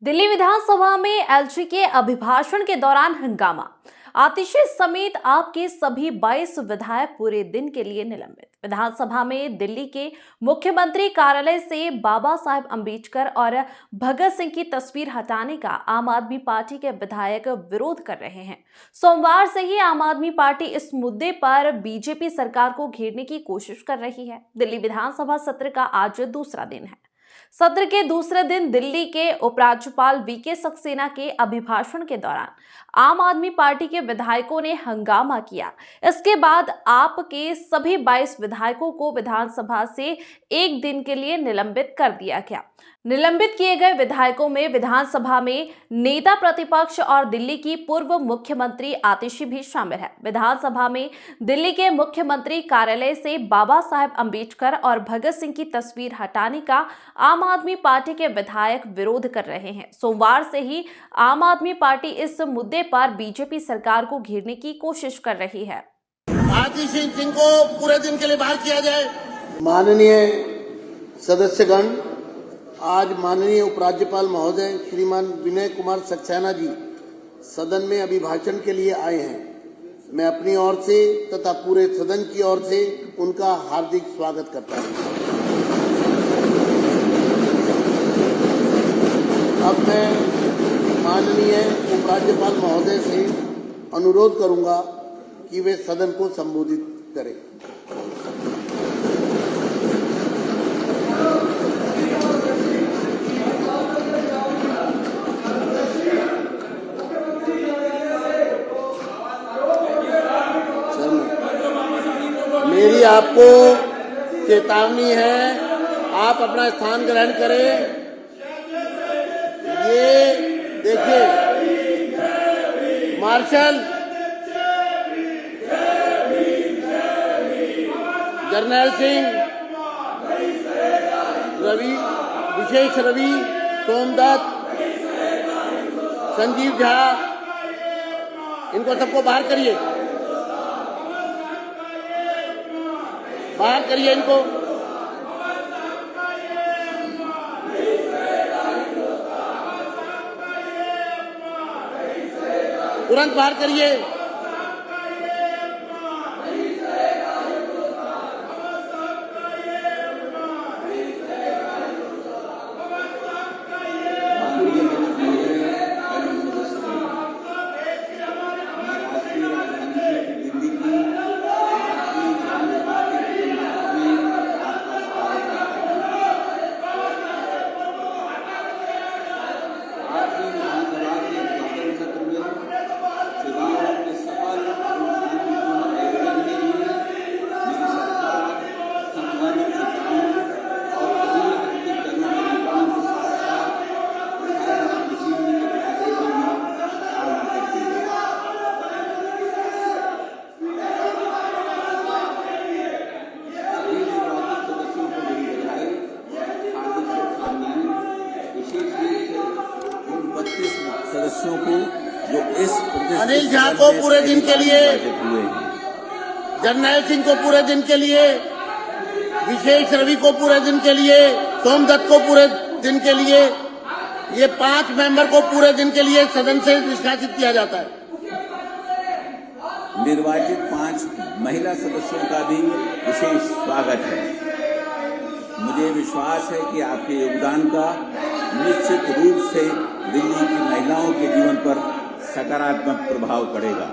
दिल्ली विधानसभा में एलजी के अभिभाषण के दौरान हंगामा। आतिशी समेत आपके सभी 22 विधायक पूरे दिन के लिए निलंबित। विधानसभा में दिल्ली के मुख्यमंत्री कार्यालय से बाबा साहेब अम्बेडकर और भगत सिंह की तस्वीर हटाने का आम आदमी पार्टी के विधायक विरोध कर रहे हैं। सोमवार से ही आम आदमी पार्टी इस मुद्दे पर बीजेपी सरकार को घेरने की कोशिश कर रही है। दिल्ली विधानसभा सत्र का आज दूसरा दिन है। सत्र के दूसरे दिन दिल्ली के उपराज्यपाल वीके सक्सेना के अभिभाषण के दौरान आम आदमी पार्टी के विधायकों ने हंगामा किया। इसके बाद आपके सभी 22 विधायकों को विधानसभा से एक दिन के लिए निलंबित कर दिया गया। निलंबित किए गए विधायकों में विधानसभा में नेता प्रतिपक्ष और दिल्ली की पूर्व मुख्यमंत्री आतिशी भी शामिल है। विधानसभा में दिल्ली के मुख्यमंत्री कार्यालय से बाबा साहेब अम्बेडकर और भगत सिंह की तस्वीर हटाने का आम आदमी पार्टी के विधायक विरोध कर रहे हैं। सोमवार से ही आम आदमी पार्टी इस मुद्दे पर बीजेपी सरकार को घेरने की कोशिश कर रही है। आतिशी सिंह को पूरे दिन के लिए बाहर किया जाए। माननीय सदस्यगण, आज माननीय उपराज्यपाल महोदय श्रीमान विनय कुमार सक्सेना जी सदन में अभिभाषण के लिए आए हैं। मैं अपनी ओर से तथा पूरे सदन की ओर से उनका हार्दिक स्वागत करता हूं। अब मैं माननीय उपराज्यपाल महोदय से अनुरोध करूंगा कि वे सदन को संबोधित करें। मेरी आपको चेतावनी है, आप अपना स्थान ग्रहण करें। ये देखिए, मार्शल जर्नैल सिंह, रवि, विशेष रवि, सोमदत्त, संजीव झा, इनको सबको बाहर करिए, बाहर करिए इनको। तुरंत बाहर करिए। सदस्यों को जो इस अनिल झा को पूरे दिन के लिए, जर्नैल सिंह को पूरे दिन के लिए, विशेष रवि को पूरे दिन के लिए, सोमदत्त को पूरे दिन के लिए, ये 5 मेंबर को पूरे दिन के लिए सदन से निष्कासित किया जाता है। निर्वाचित 5 महिला सदस्यों का भी विशेष स्वागत है। मुझे विश्वास है कि आपके योगदान का निश्चित रूप से दिल्ली की महिलाओं के जीवन पर सकारात्मक प्रभाव पड़ेगा।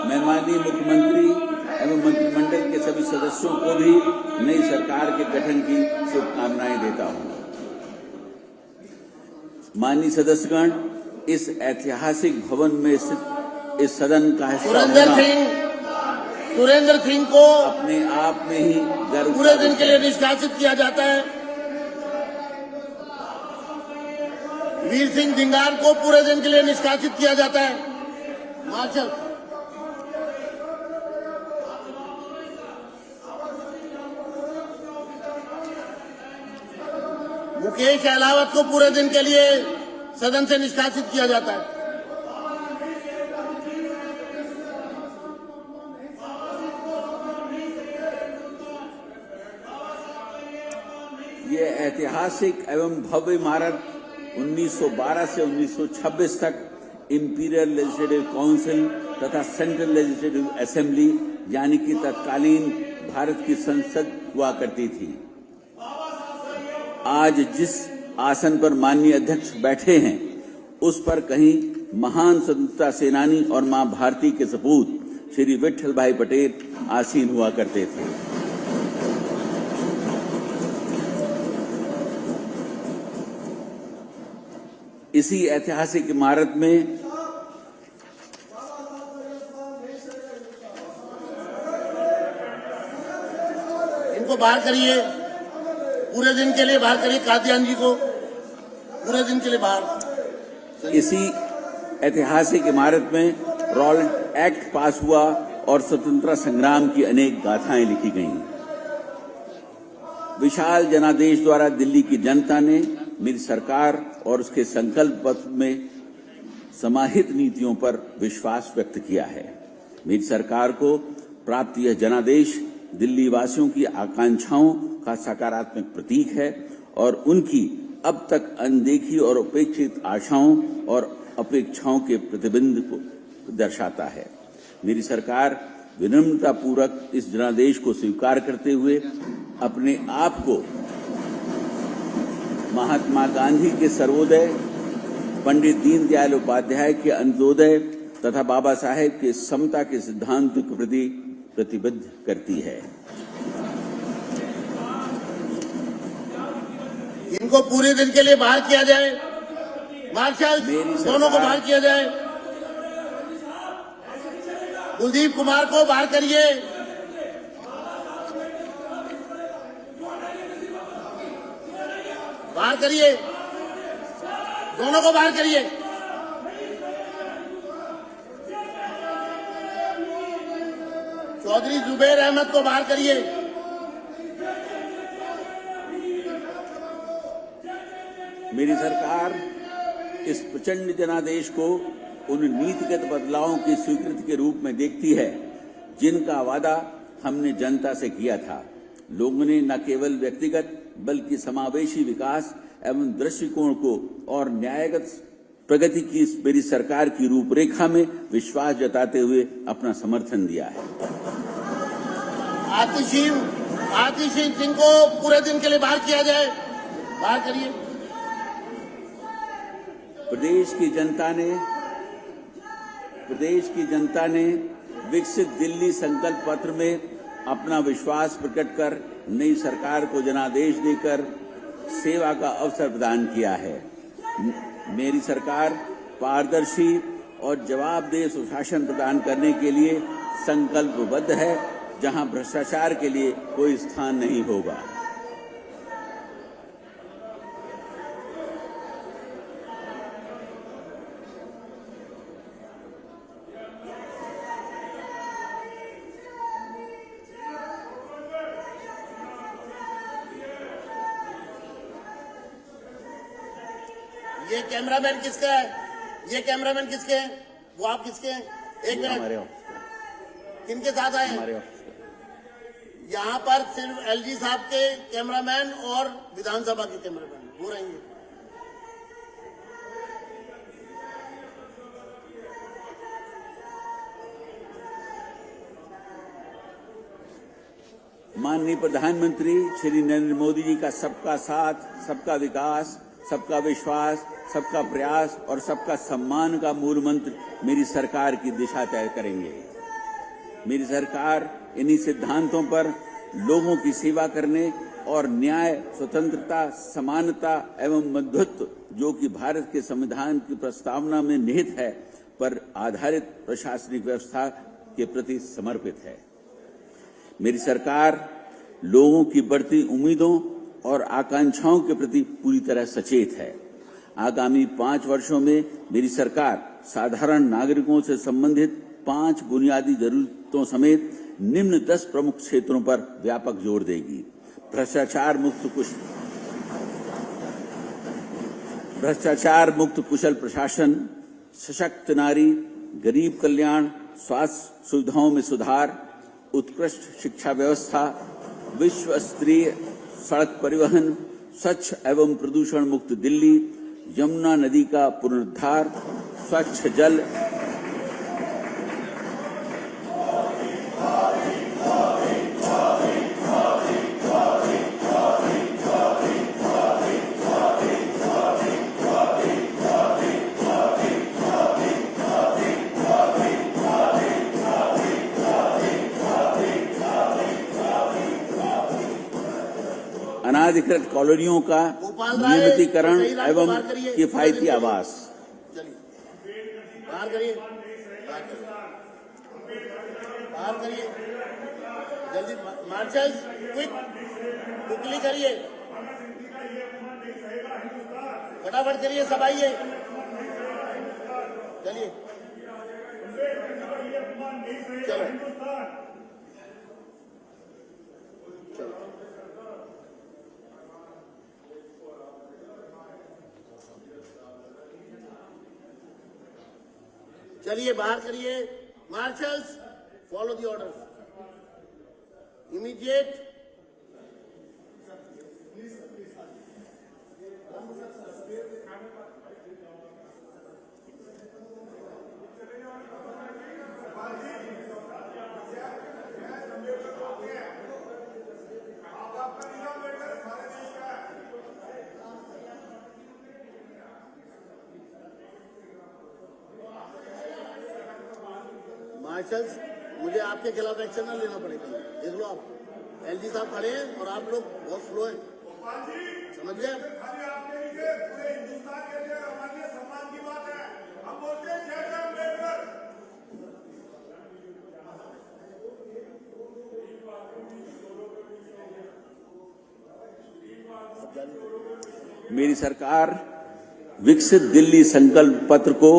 मैं माननीय मुख्यमंत्री एवं मंत्रिमंडल के सभी सदस्यों को भी नई सरकार के गठन की शुभकामनाएं देता हूं। माननीय सदस्यगण, इस ऐतिहासिक भवन में स्थित इस सदन का हिस्सा सुरेंद्र सिंह को अपने आप में ही गर्व पूरे दिन के लिए निष्कासित किया जाता है। वीर सिंह धिंगार को पूरे दिन के लिए निष्कासित किया जाता है। मार्शल मुकेश अहलावत को पूरे दिन के लिए सदन से निष्कासित किया जाता है। ये ऐतिहासिक एवं भव्य इमारत 1912 से 1926 तक इंपीरियल लेजिस्लेटिव काउंसिल तथा सेंट्रल लेजिस्लेटिव असेंबली यानी कि तत्कालीन भारत की संसद हुआ करती थी। आज जिस आसन पर माननीय अध्यक्ष बैठे हैं उस पर कहीं महान स्वतंत्रता सेनानी और मां भारती के सपूत श्री विट्ठल भाई पटेल आसीन हुआ करते थे। इसी ऐतिहासिक इमारत में इनको बाहर करिए, पूरे दिन के लिए बाहर करिए। कादियान जी को पूरे दिन के लिए बाहर। इसी ऐतिहासिक इमारत में रॉलेट एक्ट पास हुआ और स्वतंत्रता संग्राम की अनेक गाथाएं लिखी गईं। विशाल जनादेश द्वारा दिल्ली की जनता ने मेरी सरकार और उसके संकल्प पत्र में समाहित नीतियों पर विश्वास व्यक्त किया है। मेरी सरकार को प्राप्त यह जनादेश दिल्ली वासियों की आकांक्षाओं का सकारात्मक प्रतीक है और उनकी अब तक अनदेखी और उपेक्षित आशाओं और अपेक्षाओं के प्रतिबिंब को दर्शाता है। मेरी सरकार विनम्रतापूर्वक इस जनादेश को स्वीकार करते हुए अपने आप को महात्मा गांधी के सर्वोदय, पंडित दीनदयाल उपाध्याय के अंत्योदय तथा बाबा साहेब के समता के सिद्धांत के प्रति प्रतिबद्ध करती है। इनको पूरे दिन के लिए बाहर किया जाए। मार्शल दोनों को बाहर किया जाए। कुलदीप कुमार को बाहर करिए। बाहर करिए, दोनों को बाहर करिए। चौधरी जुबैर अहमद को बाहर करिए। मेरी सरकार इस प्रचंड जनादेश को उन नीतिगत बदलावों की स्वीकृति के रूप में देखती है जिनका वादा हमने जनता से किया था। लोगों ने न केवल व्यक्तिगत बल्कि समावेशी विकास एवं दृष्टिकोण को और न्यायगत प्रगति की मेरी सरकार की रूपरेखा में विश्वास जताते हुए अपना समर्थन दिया है। आतिशी सिंह को पूरे दिन के लिए बाहर किया जाए। बाहर करिए। प्रदेश की जनता ने विकसित दिल्ली संकल्प पत्र में अपना विश्वास प्रकट कर नई सरकार को जनादेश देकर सेवा का अवसर प्रदान किया है। मेरी सरकार पारदर्शी और जवाबदेह सुशासन प्रदान करने के लिए संकल्पबद्ध है, जहां भ्रष्टाचार के लिए कोई स्थान नहीं होगा। ये कैमरामैन किसका है? ये कैमरामैन किसके हैं? वो आप किसके हैं? एक मिनट, किनके साथ आए हैं? यहाँ पर सिर्फ एलजी साहब के कैमरामैन और विधानसभा के कैमरामैन वो रहेंगे। माननीय प्रधानमंत्री श्री नरेंद्र मोदी जी का सबका साथ, सबका विकास, सबका विश्वास, सबका प्रयास और सबका सम्मान का मूल मंत्र मेरी सरकार की दिशा तय करेंगे। मेरी सरकार इन्हीं सिद्धांतों पर लोगों की सेवा करने और न्याय, स्वतंत्रता, समानता एवं मध्यत्व जो कि भारत के संविधान की प्रस्तावना में निहित है पर आधारित प्रशासनिक व्यवस्था के प्रति समर्पित है। मेरी सरकार लोगों की बढ़ती उम्मीदों और आकांक्षाओं के प्रति पूरी तरह सचेत है। आगामी 5 वर्षों में मेरी सरकार साधारण नागरिकों से संबंधित 5 बुनियादी जरूरतों समेत निम्न 10 प्रमुख क्षेत्रों पर व्यापक जोर देगी। भ्रष्टाचार मुक्त कुशल प्रशासन, सशक्त नारी, गरीब कल्याण, स्वास्थ्य सुविधाओं में सुधार, उत्कृष्ट शिक्षा व्यवस्था, विश्व स्तरीय सड़क परिवहन, स्वच्छ एवं प्रदूषण मुक्त दिल्ली, यमुना नदी का पुनरुद्धार, स्वच्छ जल, अनाधिकृत कॉलोनियों का नियमितीकरण एवं किफायती आवास। चलिए बाहर करिए, बाहर करिए, जल्दी मार्शल, क्विकली करिए, फटाफट करिए, सब आइए, चलिए चलो। चलिए बाहर करिए, marshals follow the order, immediate. Marshals, मुझे आपके खिलाफ एक्शन न लेना पड़ेगा, देख लो आप, एलजी साहब खड़े हैं और आप लोग बहुत स्लो हैं, समझ गए? मेरी सरकार विकसित दिल्ली संकल्प पत्र को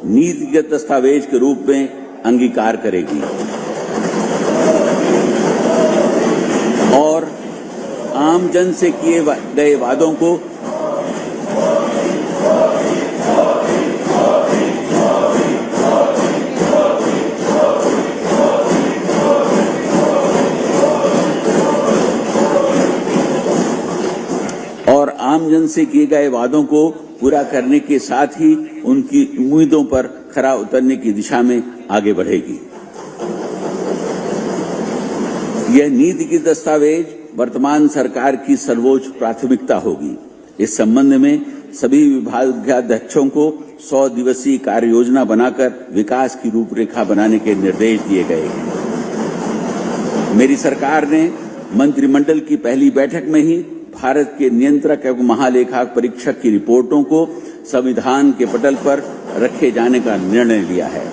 नीतिगत दस्तावेज के रूप में अंगीकार करेगी और आम जन से किए गए वादों को पूरा करने के साथ ही उनकी उम्मीदों पर खरा उतरने की दिशा में आगे बढ़ेगी। यह नीति की दस्तावेज वर्तमान सरकार की सर्वोच्च प्राथमिकता होगी। इस संबंध में सभी विभागाध्यक्षों को 100 दिवसीय कार्य योजना बनाकर विकास की रूपरेखा बनाने के निर्देश दिए गए हैं। मेरी सरकार ने मंत्रिमंडल की पहली बैठक में ही भारत के नियंत्रक एवं महालेखा परीक्षक की रिपोर्टों को संविधान के पटल पर रखे जाने का निर्णय लिया है।